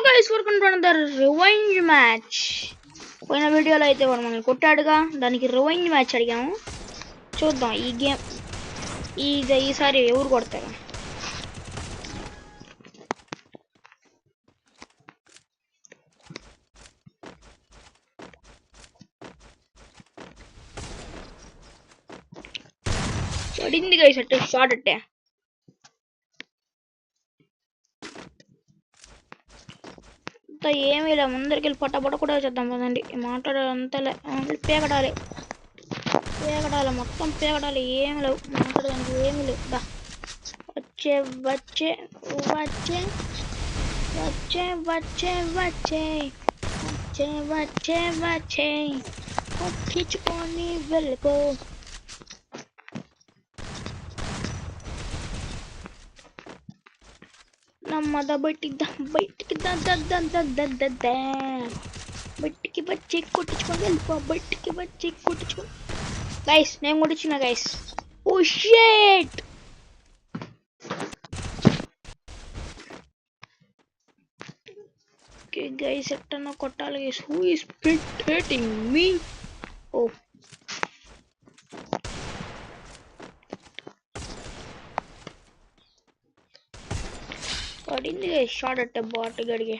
Guys welcome to another revenge match. పోయిన వీడియోలో అయితే వాడు మనల్ని కొట్టాడుగా, దానికి రివెంజ్ మ్యాచ్ అడిగాము. చూద్దాం ఈ గేమ్ ఈసారి ఎవరు కొడతారు. పడింది గైస్ అట్టే షార్ట్ అట్టే. ఏమీ లే, ముందరికి వెళ్ళి పట్టబట్ట కూడా చేద్దాం కదండి. మాట్లాడాలంతలే, పేగడాలి మొత్తం పేగడాలి. ఏమి లేవు మాట్లాడడానికి, ఏమి లేవు. వచ్చే వచ్చే వచ్చే వచ్చే వచ్చే వచ్చే వచ్చే వచ్చే వచ్చే ఒప్పించుకొని వెళ్ళిపో. నమ్మద బయటికి వచ్చి కొట్టించుకొని వెళ్ళిపో. బయటికి వచ్చి కొట్టించుకొని గైస్, నేను కొట్టించిన guys. Oh shit, okay guys, ఎట్టన్నా కొట్టాలి guys. Who is spiriting me? Oh పడింది గైస్ షార్ట్ అట్టే బాట్ గడిగే.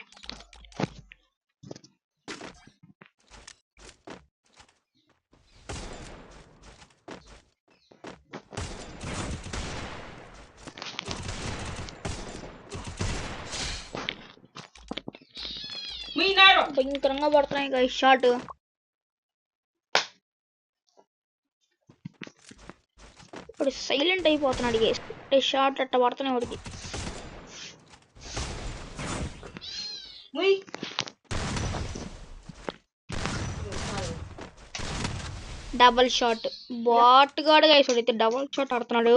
భయంకరంగా పడుతున్నాయి గైస్ షార్ట్. ఇప్పుడు సైలెంట్ అయిపోతున్నాడు గైస్. షార్ట్ అట్ట పడుతున్నాయి వాడికి. డబల్ షాట్ బాట్ గాడు గైస్, వాడైతే డబల్ షాట్ ఆడుతున్నాడు.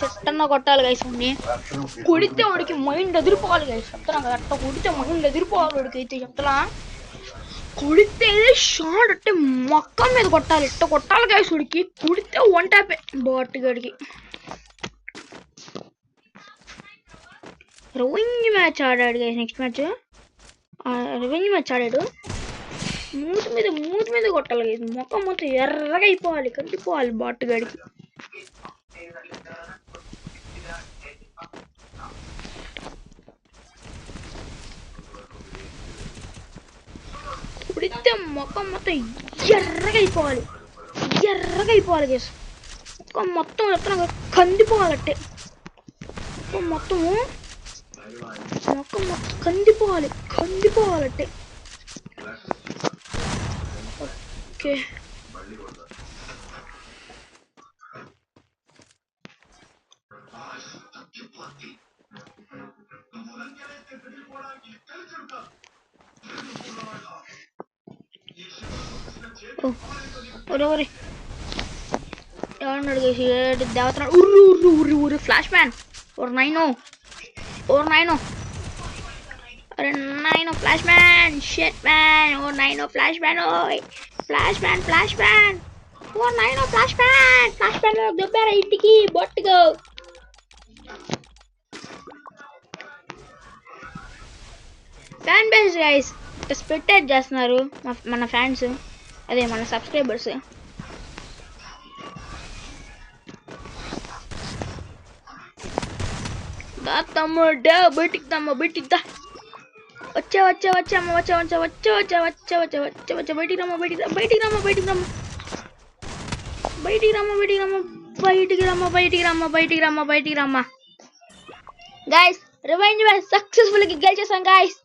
చెట్టన్నా కొట్టాలి గైస్. కొడితే వాడికి మైండ్ ఎదిరిపోవాలి గైస్. చెప్తున్నా కదా, అట్ట కొడితే మైండ్ ఎదిరిపోవాలి వాడికి. అయితే చెప్తున్నా, కొడితే షార్ట్ అంటే మొక్క మీద కొట్టాలి. ఇట్ట కొట్టాలి గైస్ వాడికి. కొడితే వన్ ట్యాపే బాట్ గడికి. రివెంజ్ మ్యాచ్ ఆడాడు guys. Next match revenge match ఆడాడు. మూతి మీద కొట్టాలి గైస్. మొక్క మొత్తం ఎర్రగా అయిపోవాలి, కందిపోవాలి బాట్ గడికి. కుడితే మొక్క మొత్తం ఎర్రగా అయిపోవాలి గైస్. మొక్క మొత్తం ఎత్తున కందిపోవాలంటే మొక్క మొత్తం కందిపోవాలంటే. ఓకే ఎవరన్నాడు దేవతన్నాడు. ఉర్రు ఫ్లాష్ మ్యాన్. ఓర్ నైనో అరే నైనో flash man. Shit man. Oh నైనో ఫ్లాష్ మ్యాన్. ఓయ్ ఫ్లాష్ మ్యాన్. ఓ నైనో ఫ్లాష్ మ్యాన్ దొబ్బారా ఇంటికి బొట్టుగా. ఫ్యాన్ బేస్ గైస్ స్పెక్టేట్ చేస్తున్నారు మన ఫ్యాన్స్, అదే మన సబ్స్క్రైబర్స్. తమ్ముడా బయటికి దా. వచ్చా బయటికి రమ్మా గైస్. రివెంజ్ మ్యాచ్ సక్సెస్ఫుల్ గా గెలిచేసాం గైస్.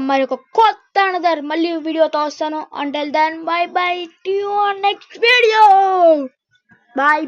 మరొక కొత్త అనదర్ మళ్ళీ వీడియోతో వస్తాను. Until then bye bye to your next video. By.